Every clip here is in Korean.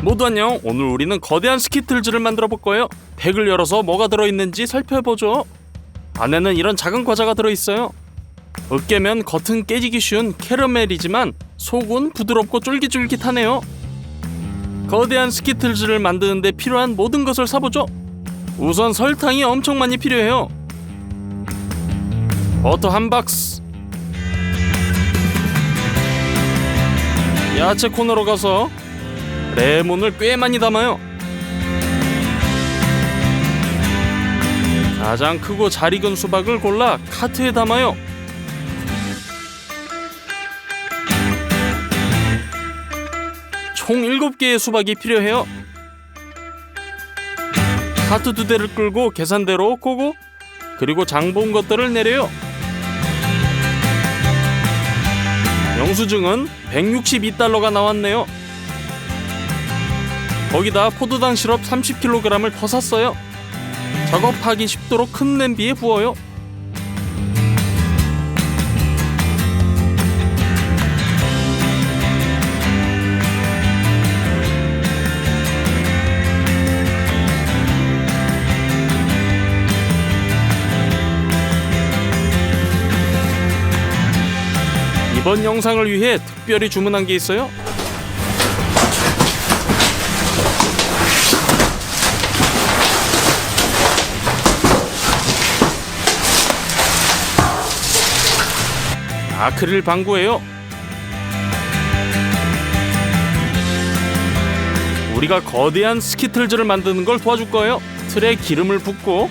모두 안녕. 오늘 우리는 거대한 스키틀즈를 만들어 볼 거예요. 팩을 열어서 뭐가 들어있는지 살펴보죠. 안에는 이런 작은 과자가 들어있어요. 으깨면 겉은 깨지기 쉬운 캐러멜이지만 속은 부드럽고 쫄깃쫄깃하네요. 거대한 스키틀즈를 만드는데 필요한 모든 것을 사보죠. 우선 설탕이 엄청 많이 필요해요. 버터 한 박스, 야채 코너로 가서 레몬을 꽤 많이 담아요. 가장 크고 잘 익은 수박을 골라 카트에 담아요. 총 7개의 수박이 필요해요. 카트 2대를 끌고 계산대로 고고, 그리고 장본 것들을 내려요. 영수증은 162달러가 나왔네요. 거기다 포도당 시럽 30kg을 더 샀어요. 작업하기 쉽도록 큰 냄비에 부어요. 이번 영상을 위해 특별히 주문한 게 있어요. 아크릴 방구예요. 우리가 거대한 스키틀즈를 만드는 걸 도와줄 거예요. 틀에 기름을 붓고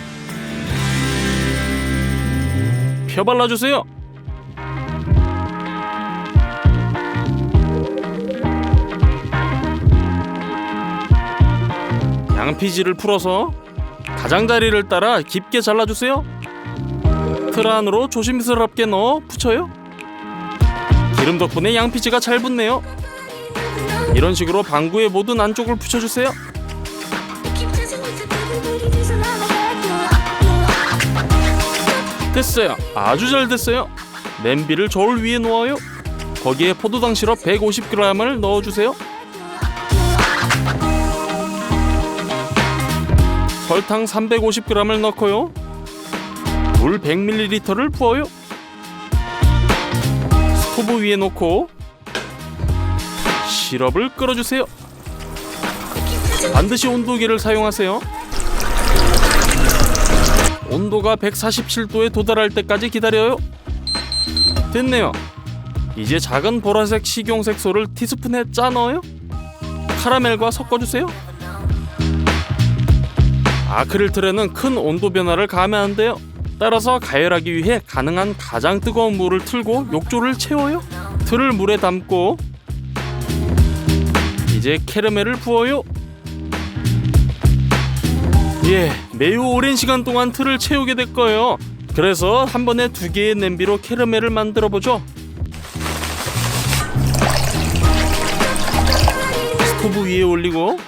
펴발라주세요. 양피지를 풀어서 가장자리를 따라 깊게 잘라주세요. 틀 안으로 조심스럽게 넣어 붙여요. 기름 덕분에 양피지가 잘 붙네요. 이런 식으로 방구의 모든 안쪽을 붙여주세요. 됐어요. 아주 잘 됐어요. 냄비를 저울 위에 놓아요. 거기에 포도당 시럽 150g을 넣어주세요. 설탕 350g을 넣고요. 물 100ml를 부어요. 스토브 위에 놓고 시럽을 끓여주세요. 반드시 온도계를 사용하세요. 온도가 147도에 도달할 때까지 기다려요. 됐네요. 이제 작은 보라색 식용색소를 티스푼에 짜 넣어요. 카라멜과 섞어주세요. 아크릴 틀에는 큰 온도 변화를 가하면 안 돼요. 따라서 가열하기 위해 가능한 가장 뜨거운 물을 틀고 욕조를 채워요. 틀을 물에 담고 이제 캐러멜을 부어요. 매우 오랜 시간 동안 틀을 채우게 될 거예요. 그래서 한 번에 2개의 냄비로 캐러멜을 만들어 보죠. 스토브 위에 올리고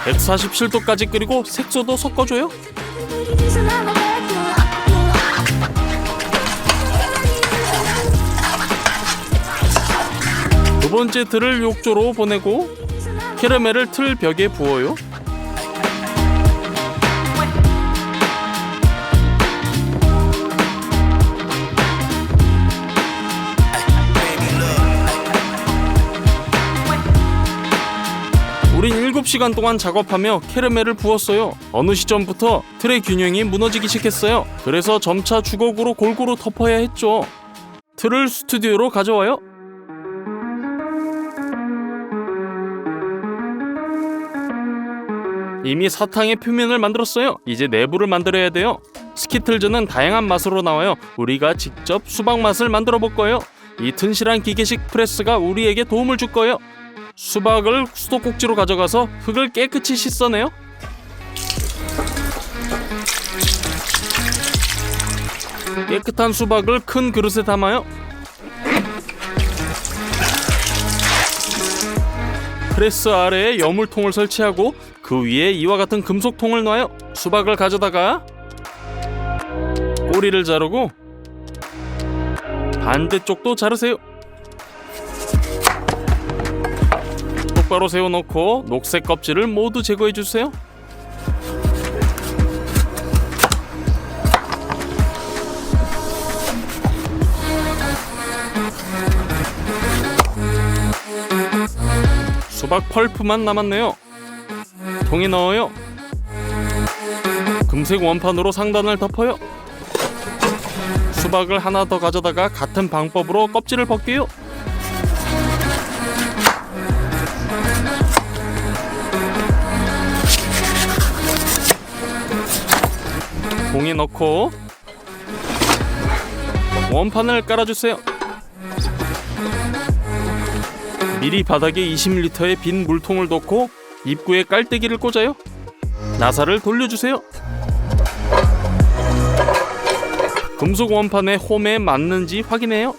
147도까지 끓이고 색소도 섞어줘요. 두 번째 틀을 욕조로 보내고 캐러멜을 틀 벽에 부어요. 우린 7시간 동안 작업하며 캐러멜을 부었어요. 어느 시점부터 틀의 균형이 무너지기 시작했어요. 그래서 점차 주걱으로 골고루 덮어야 했죠. 틀을 스튜디오로 가져와요. 이미 사탕의 표면을 만들었어요. 이제 내부를 만들어야 돼요. 스키틀즈는 다양한 맛으로 나와요. 우리가 직접 수박 맛을 만들어 볼 거예요. 이 튼실한 기계식 프레스가 우리에게 도움을 줄 거예요. 수박을 수도꼭지로 가져가서 흙을 깨끗이 씻어내요. 깨끗한 수박을 큰 그릇에 담아요. 프레스 아래에 여물통을 설치하고 그 위에 이와 같은 금속통을 놔요. 수박을 가져다가 꼬리를 자르고 반대쪽도 자르세요. 똑바로 세워놓고 녹색 껍질을 모두 제거해주세요. 수박 펄프만 남았네요. 통에 넣어요. 금색 원판으로 상단을 덮어요. 수박을 하나 더 가져다가 같은 방법으로 껍질을 벗겨요. 통에 넣고 원판을 깔아주세요. 미리 바닥에 20리터의 빈 물통을 놓고 입구에 깔때기를 꽂아요. 나사를 돌려주세요. 금속 원판의 홈에 맞는지 확인해요.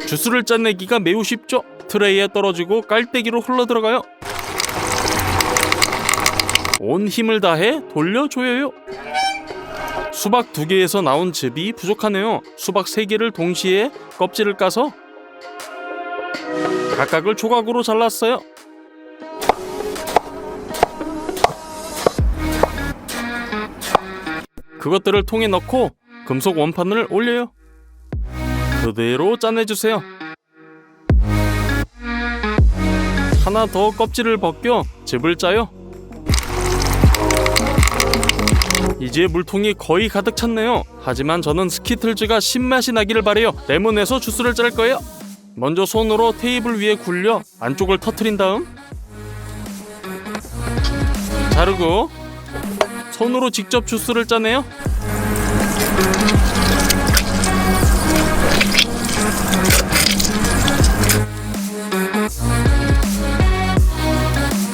주스를 짜내기가 매우 쉽죠. 트레이에 떨어지고 깔때기로 흘러들어가요. 온 힘을 다해 돌려줘요. 수박 2개에서 나온 즙이 부족하네요. 수박 3개를 동시에 껍질을 까서 각각을 조각으로 잘랐어요. 그것들을 통에 넣고 금속 원판을 올려요. 그대로 짜내주세요. 하나 더 껍질을 벗겨 즙을 짜요. 이제 물통이 거의 가득 찼네요. 하지만 저는 스키틀즈가 신맛이 나기를 바래요. 레몬에서 주스를 짤 거예요. 먼저 손으로 테이블 위에 굴려 안쪽을 터트린 다음 자르고 손으로 직접 주스를 짜내요.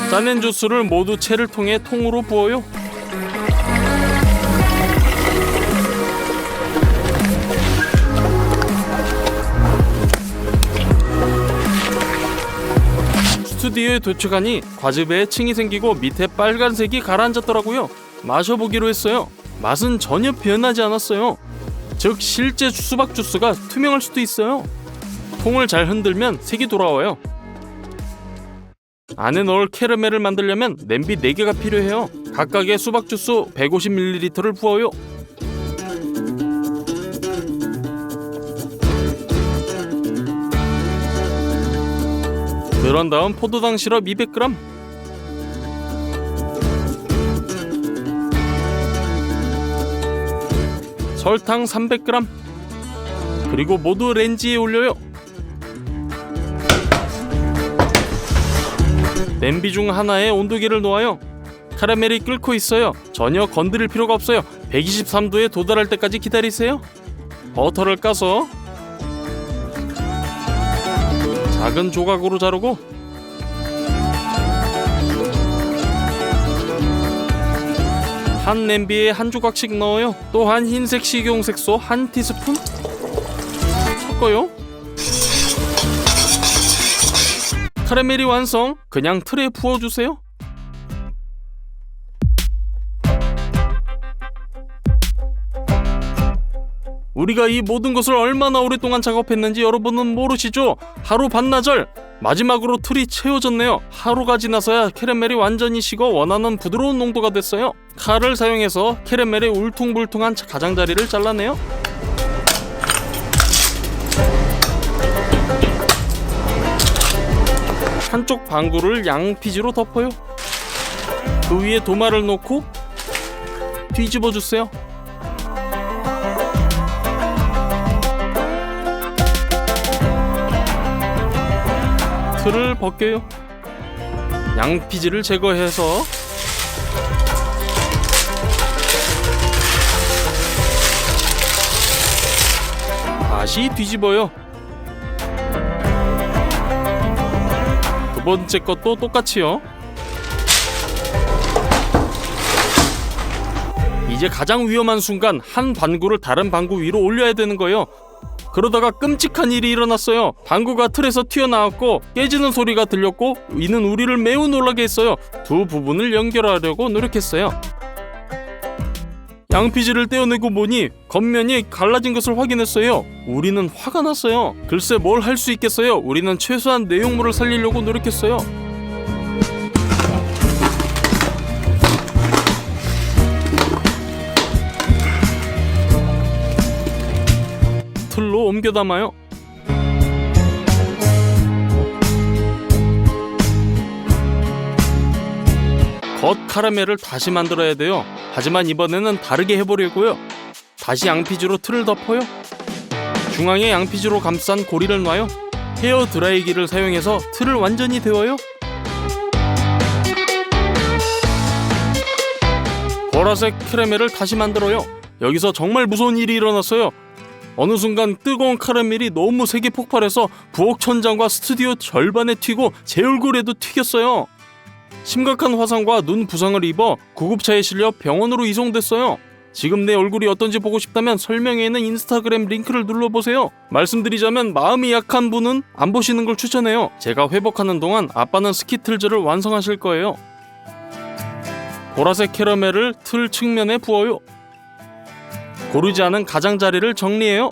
짜낸 주스를 모두 채를 통해 통으로 부어요. 스튜디오에 도착하니 과즙에 층이 생기고 밑에 빨간색이 가라앉았더라고요. 마셔보기로 했어요. 맛은 전혀 변하지 않았어요. 즉 실제 수박 주스가 투명할 수도 있어요. 통을 잘 흔들면 색이 돌아와요. 안에 넣을 캐러멜을 만들려면 냄비 4개가 필요해요. 각각의 수박 주스 150ml를 부어요. 그런 다음 포도당 시럽 200g, 설탕 300g, 그리고 모두 렌지에 올려요. 냄비 중 하나에 온도계를 놓아요. 카라멜이 끓고 있어요. 전혀 건드릴 필요가 없어요. 123도에 도달할 때까지 기다리세요. 버터를 까서 작은 조각으로 자르고 한 냄비에 한 조각씩 넣어요. 또한 흰색 식용색소 1티스푼 섞어요. 카라멜이 완성. 그냥 틀에 부어주세요. 우리가 이 모든 것을 얼마나 오랫동안 작업했는지 여러분은 모르시죠? 하루 반나절. 마지막으로 틀이 채워졌네요. 하루가 지나서야 캐러멜이 완전히 식어 원하는 부드러운 농도가 됐어요. 칼을 사용해서 캐러멜의 울퉁불퉁한 가장자리를 잘라내요. 한쪽 방구를 양피지로 덮어요. 그 위에 도마를 놓고 뒤집어 주세요. 틀을 벗겨요. 양피지를 제거해서 다시 뒤집어요. 두 번째 것도 똑같이요. 이제 가장 위험한 순간 한 방구를 다른 방구 위로 올려야 되는 거예요. 그러다가 끔찍한 일이 일어났어요. 방구가 틀에서 튀어나왔고 깨지는 소리가 들렸고 이는 우리를 매우 놀라게 했어요. 두 부분을 연결하려고 노력했어요. 양피지를 떼어내고 보니 겉면이 갈라진 것을 확인했어요. 우리는 화가 났어요. 글쎄 뭘 할 수 있겠어요. 우리는 최소한 내용물을 살리려고 노력했어요. 틀로 옮겨 담아요. 겉 카라멜을 다시 만들어야 돼요. 하지만 이번에는 다르게 해보려고요. 다시 양피지로 틀을 덮어요. 중앙에 양피지로 감싼 고리를 놔요. 헤어 드라이기를 사용해서 틀을 완전히 데워요. 보라색 캐러멜을 다시 만들어요. 여기서 정말 무서운 일이 일어났어요. 어느 순간 뜨거운 카라멜이 너무 세게 폭발해서 부엌 천장과 스튜디오 절반에 튀고 제 얼굴에도 튀겼어요. 심각한 화상과 눈 부상을 입어 구급차에 실려 병원으로 이송됐어요. 지금 내 얼굴이 어떤지 보고 싶다면 설명에 있는 인스타그램 링크를 눌러보세요. 말씀드리자면 마음이 약한 분은 안 보시는 걸 추천해요. 제가 회복하는 동안 아빠는 스키틀즈를 완성하실 거예요. 보라색 캐러멜을 틀 측면에 부어요. 고르지 않은 가장자리를 정리해요.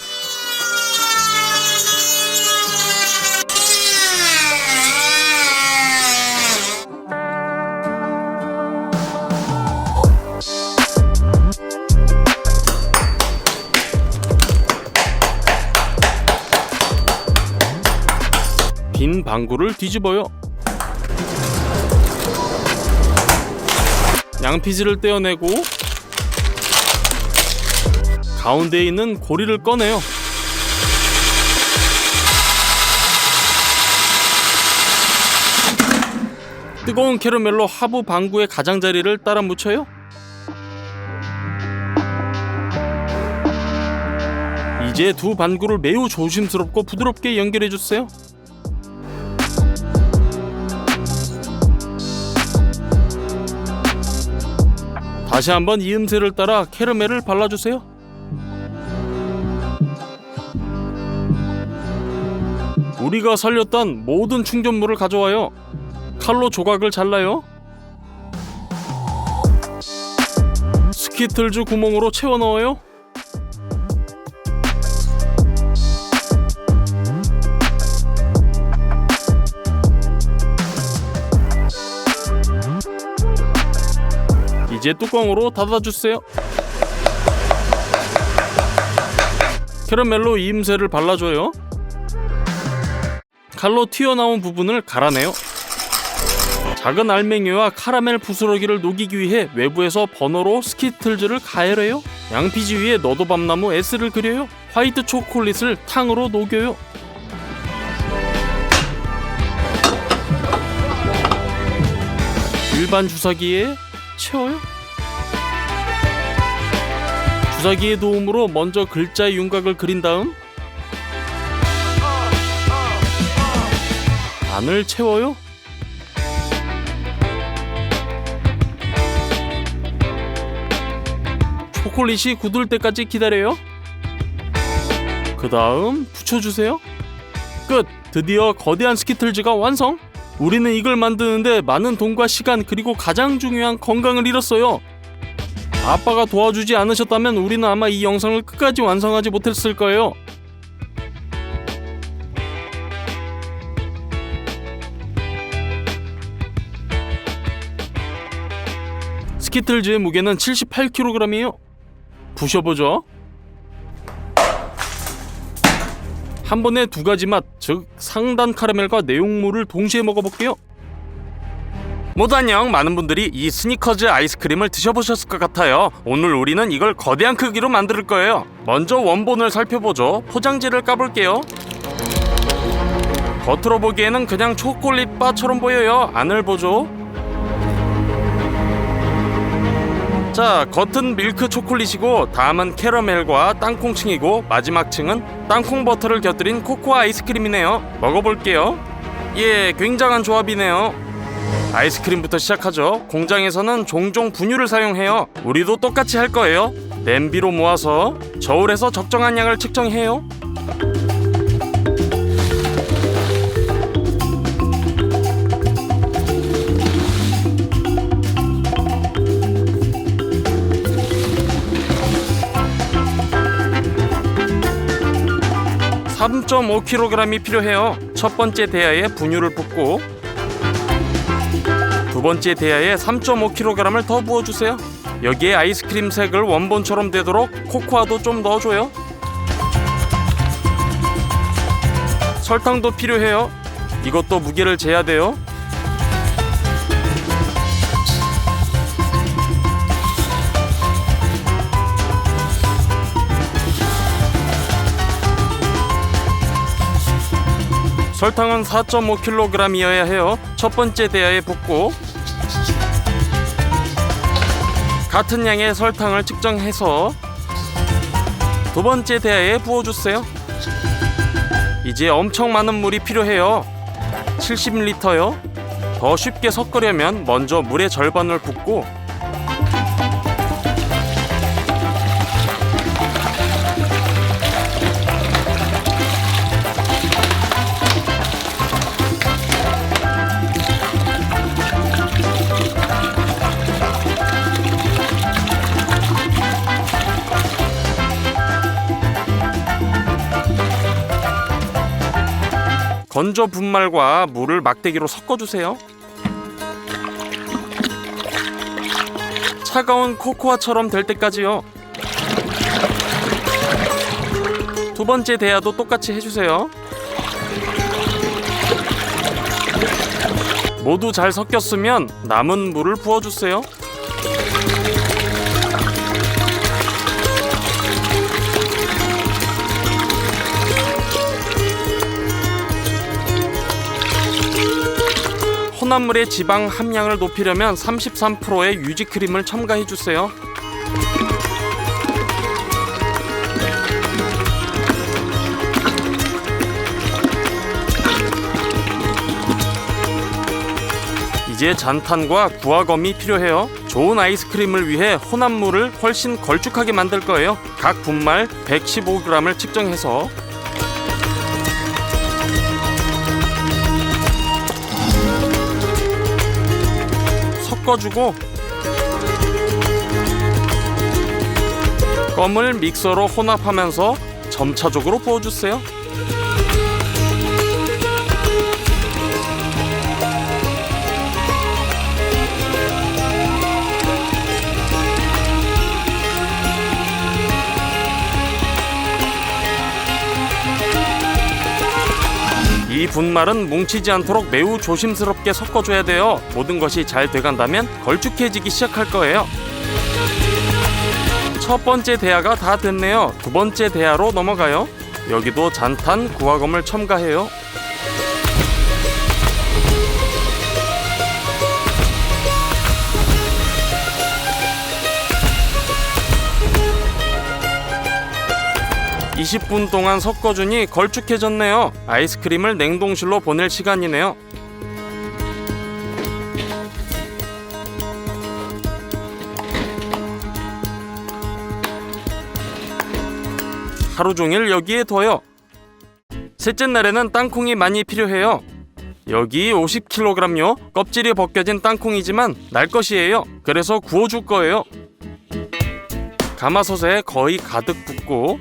빈 방구를 뒤집어요. 양피지를 떼어내고 가운데에 있는 고리를 꺼내요. 뜨거운 캐러멜로 하부 방구의 가장자리를 따라 묻혀요. 이제 두 방구를 매우 조심스럽고 부드럽게 연결해주세요. 다시 한번 이음새를 따라 캐러멜을 발라주세요. 우리가 살렸던 모든 충전물을 가져와요. 칼로 조각을 잘라요. 스키틀즈 구멍으로 채워 넣어요. 이제 뚜껑으로 닫아주세요. 캐러멜로 이음새를 발라줘요. 칼로 튀어나온 부분을 갈아내요. 작은 알맹이와 카라멜 부스러기를 녹이기 위해 외부에서 버너로 스키틀즈를 가열해요. 양피지 위에 너도밤나무 S를 그려요. 화이트 초콜릿을 탕으로 녹여요. 일반 주사기에 채워요. 주사기의 도움으로 먼저 글자의 윤곽을 그린 다음 안을 채워요. 초콜릿이 굳을 때까지 기다려요. 그 다음 붙여주세요. 끝! 드디어 거대한 스키틀즈가 완성! 우리는 이걸 만드는데 많은 돈과 시간 그리고 가장 중요한 건강을 잃었어요. 아빠가 도와주지 않으셨다면 우리는 아마 이 영상을 끝까지 완성하지 못했을 거예요. 스키틀즈의 무게는 78kg이에요. 부셔보죠. 한 번에 두 가지 맛, 즉 상단 카라멜과 내용물을 동시에 먹어볼게요. 모두 안녕. 많은 분들이 이 스니커즈 아이스크림을 드셔보셨을 것 같아요. 오늘 우리는 이걸 거대한 크기로 만들 거예요. 먼저 원본을 살펴보죠. 포장지를 까볼게요. 겉으로 보기에는 그냥 초콜릿 바처럼 보여요. 안을 보죠. 자, 겉은 밀크 초콜릿이고 다음은 캐러멜과 땅콩층이고 마지막 층은 땅콩 버터를 곁들인 코코아 아이스크림이네요. 먹어볼게요. 예, 굉장한 조합이네요. 아이스크림부터 시작하죠. 공장에서는 종종 분유를 사용해요. 우리도 똑같이 할 거예요. 냄비로 모아서 저울에서 적정한 양을 측정해요. 3.5kg이 필요해요. 첫 번째 대야에 분유를 붓고 두 번째 대야에 3.5kg을 더 부어주세요. 여기에 아이스크림 색을 원본처럼 되도록 코코아도 좀 넣어줘요. 설탕도 필요해요. 이것도 무게를 재야 돼요. 설탕은 4.5kg이어야 해요. 첫 번째 대야에 붓고 같은 양의 설탕을 측정해서 두 번째 대야에 부어주세요. 이제 엄청 많은 물이 필요해요. 70L요. 더 쉽게 섞으려면 먼저 물의 절반을 붓고 건조 분말과 물을 막대기로 섞어주세요. 차가운 코코아처럼 될 때까지요. 두 번째 대야도 똑같이 해주세요. 모두 잘 섞였으면 남은 물을 부어주세요. 혼합물의 지방 함량을 높이려면 33%의 유지크림을 첨가해주세요. 이제 잔탄과 구화검이 필요해요. 좋은 아이스크림을 위해 혼합물을 훨씬 걸쭉하게 만들 거예요. 각 분말 115g을 측정해서 섞어주고 껌을 믹서로 혼합하면서 점차적으로 부어주세요. 이 분말은 뭉치지 않도록 매우 조심스럽게 섞어줘야 돼요. 모든 것이 잘 돼간다면 걸쭉해지기 시작할 거예요. 첫 번째 대야가 다 됐네요. 두 번째 대야로 넘어가요. 여기도 잔탄, 구화검을 첨가해요. (20분) 동안 섞어주니 걸쭉해졌네요. 아이스크림을 냉동실로 보낼 시간이네요. 하루 종일 여기에 둬요. 셋째 날에는 땅콩이 많이 필요해요. 여기 50kg요. 껍질이 벗겨진 땅콩이지만 날 것이에요. 그래서 구워줄 거예요. 가마솥에 거의 가득 붓고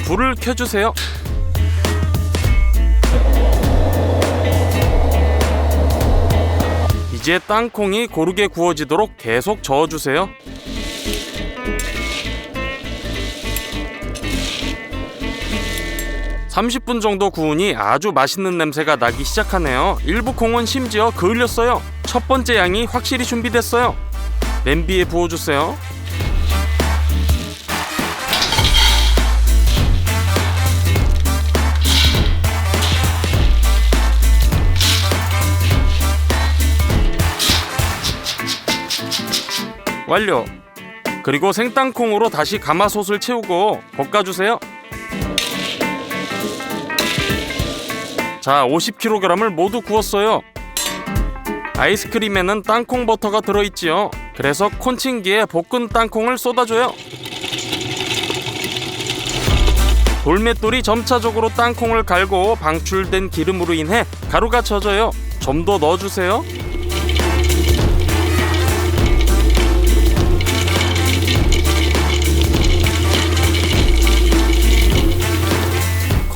불을 켜주세요. 이제 땅콩이 고르게 구워지도록 계속 저어주세요. (30분) 정도 구우니 아주 맛있는 냄새가 나기 시작하네요. 일부 콩은 심지어 그을렸어요. 첫 번째 양이 확실히 준비됐어요. 냄비에 부어주세요. 완료. 그리고 생땅콩으로 다시 가마솥을 채우고 볶아주세요. 자, 50kg을 모두 구웠어요. 아이스크림에는 땅콩 버터가 들어있지요. 그래서 콘칭기에 볶은 땅콩을 쏟아줘요. 돌맷돌이 점차적으로 땅콩을 갈고 방출된 기름으로 인해 가루가 젖어요. 좀 더 넣어주세요.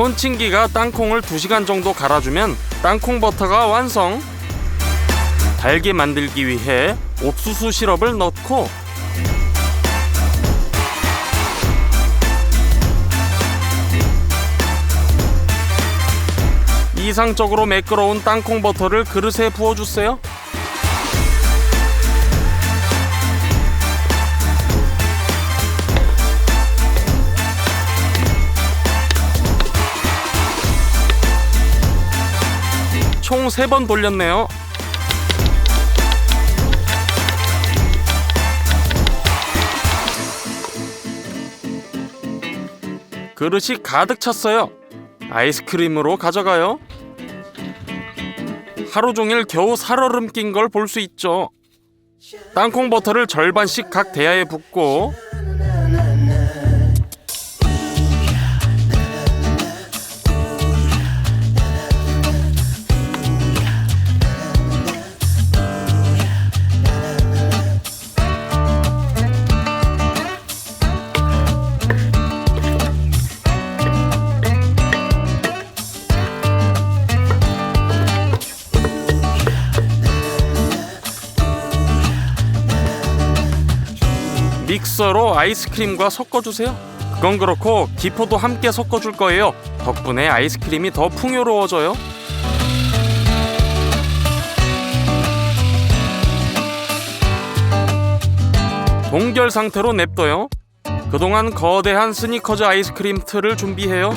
콘칭기가 땅콩을 2시간 정도 갈아주면 땅콩 버터가 완성. 달게 만들기 위해 옥수수 시럽을 넣고 이상적으로 매끄러운 땅콩 버터를 그릇에 부어주세요. 총 3번 돌렸네요. 그릇이 가득 찼어요. 아이스크림으로 가져가요. 하루 종일 겨우 살얼음 낀 걸 볼 수 있죠. 땅콩 버터를 절반씩 각 대야에 붓고 믹서로 아이스크림과 섞어주세요. 그건 그렇고 기포도 함께 섞어줄 거예요. 덕분에 아이스크림이 더 풍요로워져요. 동결 상태로 냅둬요. 그동안 거대한 스니커즈 아이스크림 틀을 준비해요.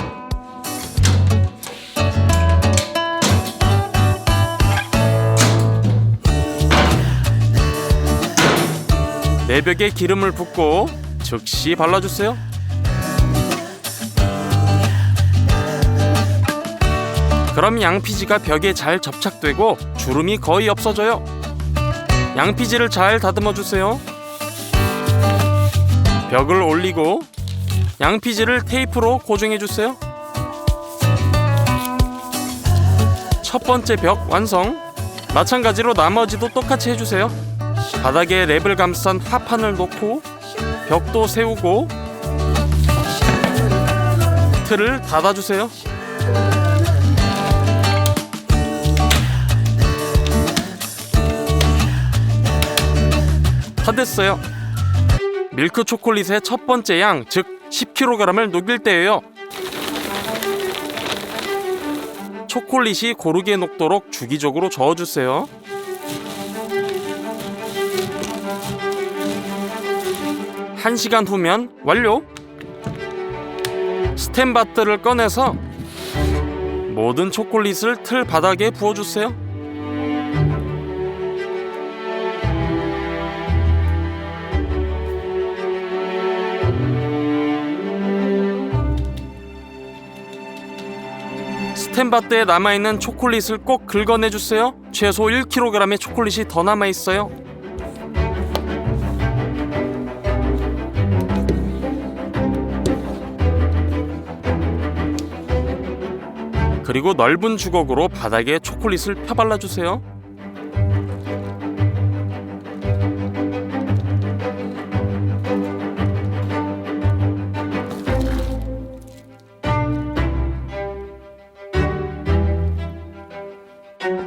내벽에 기름을 붓고 즉시 발라주세요. 그럼 양피지가 벽에 잘 접착되고 주름이 거의 없어져요. 양피지를 잘 다듬어주세요. 벽을 올리고 양피지를 테이프로 고정해주세요. 첫 번째 벽 완성. 마찬가지로 나머지도 똑같이 해주세요. 바닥에 랩을 감싼 합판을 놓고 벽도 세우고 틀을 닫아주세요. 다 됐어요. 밀크 초콜릿의 첫 번째 양, 즉 10kg을 녹일 때예요. 초콜릿이 고르게 녹도록 주기적으로 저어주세요. 1시간 후면 완료! 스텐바트를 꺼내서 모든 초콜릿을 틀 바닥에 부어주세요. 스텐바트에 남아있는 초콜릿을 꼭 긁어내주세요. 최소 1kg의 초콜릿이 더 남아있어요. 그리고 넓은 주걱으로 바닥에 초콜릿을 펴발라주세요.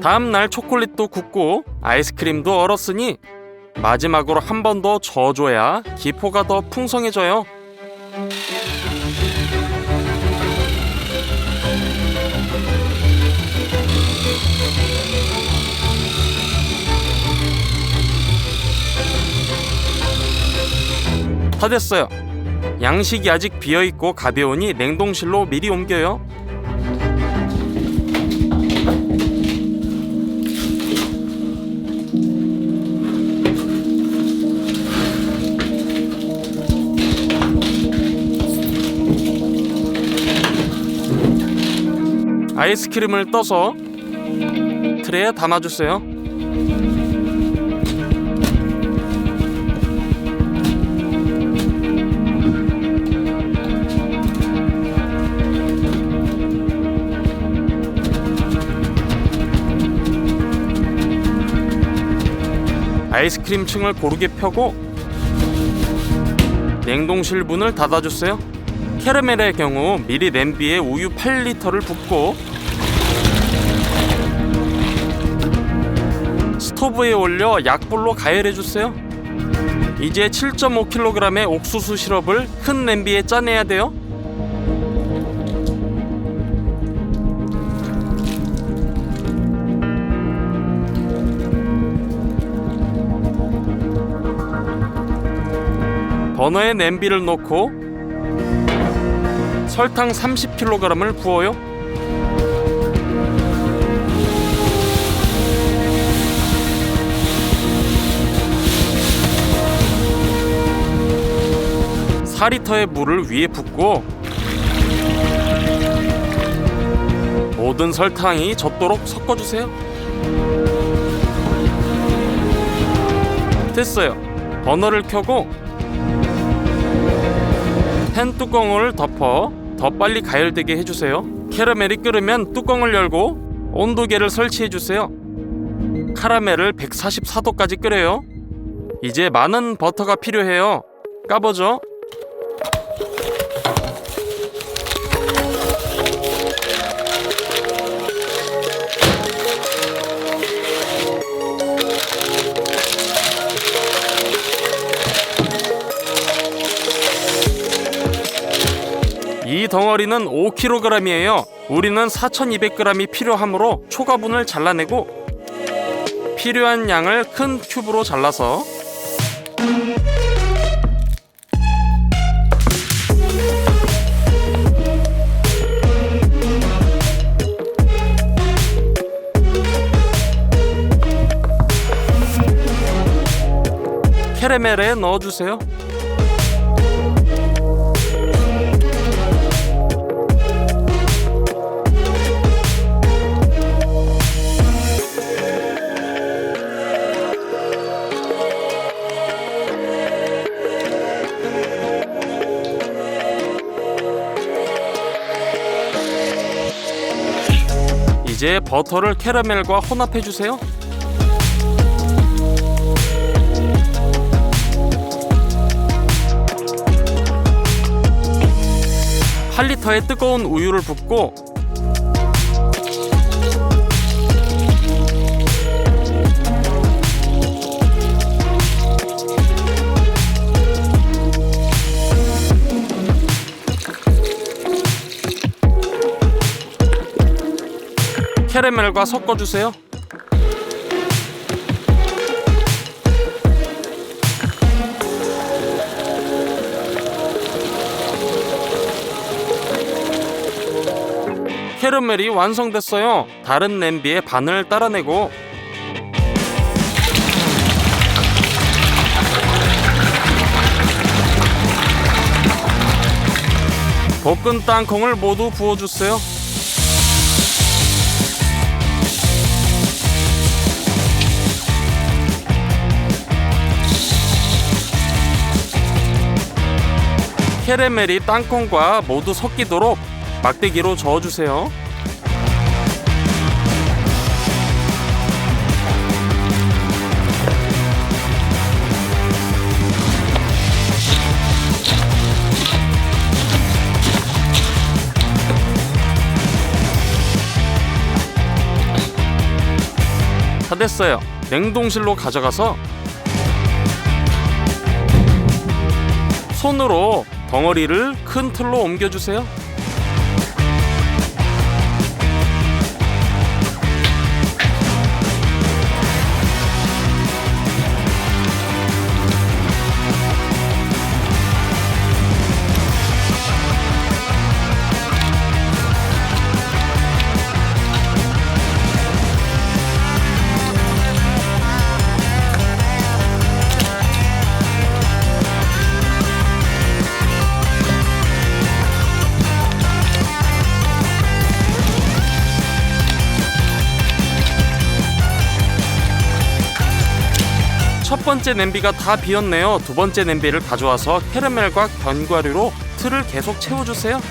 다음날 초콜릿도 굽고 아이스크림도 얼었으니 마지막으로 한 번 더 저어줘야 기포가 더 풍성해져요. 다 됐어요. 양식이 아직 비어있고 가벼우니 냉동실로 미리 옮겨요. 아이스크림을 떠서 트레에 담아주세요. 아이스크림 층을 고르게 펴고 냉동실 문을 닫아주세요. 캐러멜의 경우 미리 냄비에 우유 8리터를 붓고 스토브에 올려 약불로 가열해주세요. 이제 7.5kg의 옥수수 시럽을 큰 냄비에 짜내야 돼요. 버너에 냄비를 놓고 설탕 30kg을 부어요. 사 리터의 물을 위에 붓고 모든 설탕이 젖도록 섞어주세요. 됐어요. 버너를 켜고 팬 뚜껑을 덮어 더 빨리 가열되게 해주세요. 캐러멜이 끓으면 뚜껑을 열고 온도계를 설치해주세요. 카라멜을 144도까지 끓여요. 이제 많은 버터가 필요해요. 까보죠. 이 덩어리는 5kg이에요. 우리는 4200g이 필요하므로 초가분을 잘라내고 필요한 양을 큰 큐브로 잘라서 캐러멜에 넣어주세요. 이제 버터를 캐러멜과 혼합해주세요. (8리터의) 뜨거운 우유를 붓고 캐러멜과 섞어주세요. 캐러멜이 완성됐어요. 다른 냄비에 반을 따라내고 볶은 땅콩을 모두 부어주세요. 캐러멜이 땅콩과 모두 섞이도록 막대기로 저어주세요. 다 됐어요. 냉동실로 가져가서 손으로 덩어리를 큰 틀로 옮겨주세요. 첫 번째 냄비가 다 비었네요. 두 번째 냄비를 가져와서 캐러멜과 견과류로 틀을 계속 채워주세요.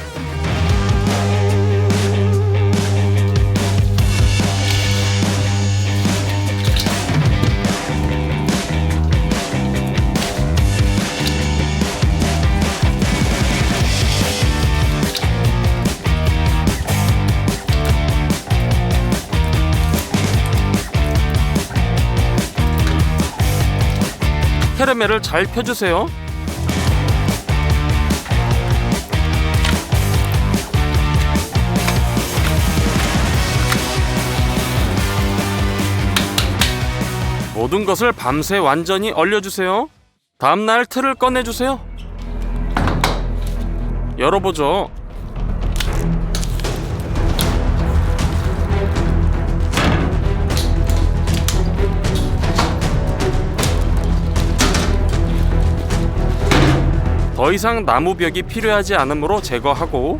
캐러멜을 잘 펴주세요. 모든 것을 밤새 완전히 얼려주세요. 다음날 틀을 꺼내주세요. 열어보죠. 더 이상 나무벽이 필요하지 않으므로 제거하고,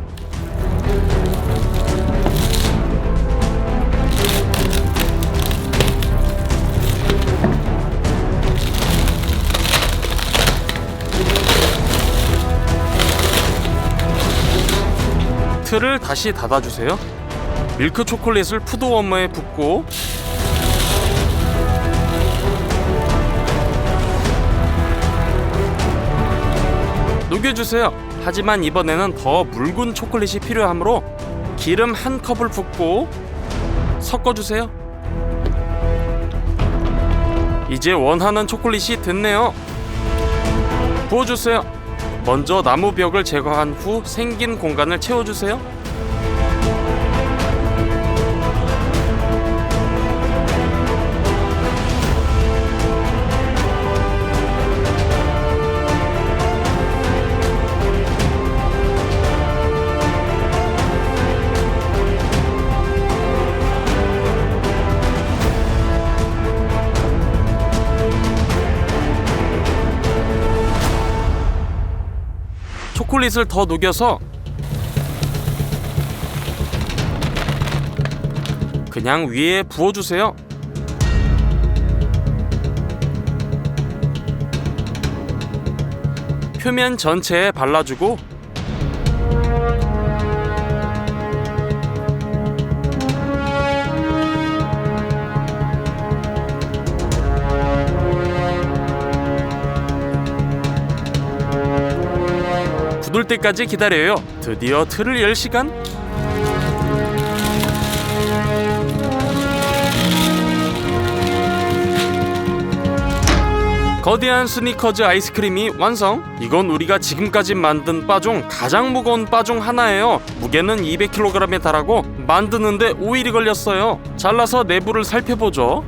틀을 다시 닫아주세요. 밀크 초콜릿을 푸드 워머에 붓고, 녹여주세요. 하지만 이번에는 더 묽은 초콜릿이 필요하므로 기름 한 컵을 붓고 섞어주세요. 이제 원하는 초콜릿이 됐네요. 부어주세요. 먼저 나무벽을 제거한 후 생긴 공간을 채워주세요. 초콜릿을 더 녹여서 그냥 위에 부어주세요. 표면 전체에 발라주고, 굳을 때까지 기다려요. 드디어 틀을 열 시간. 거대한 스니커즈 아이스크림이 완성. 이건 우리가 지금까지 만든 바 중 가장 무거운 바 중 하나예요. 무게는 200kg에 달하고 만드는데 5일이 걸렸어요. 잘라서 내부를 살펴보죠.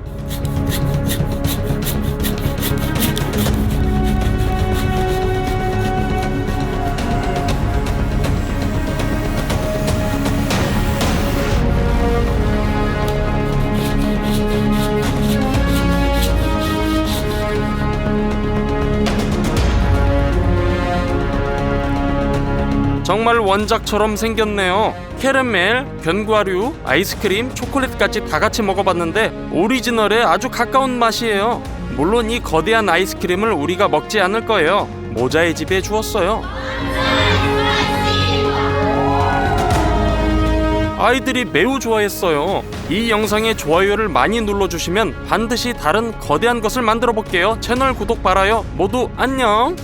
정말 원작처럼 생겼네요. 캐러멜, 견과류, 아이스크림, 초콜릿까지 다 같이 먹어봤는데 오리지널에 아주 가까운 맛이에요. 물론 이 거대한 아이스크림을 우리가 먹지 않을 거예요. 모자의 집에 주었어요. 아이들이 매우 좋아했어요. 이 영상에 좋아요를 많이 눌러주시면 반드시 다른 거대한 것을 만들어 볼게요. 채널 구독 바라요. 모두 안녕.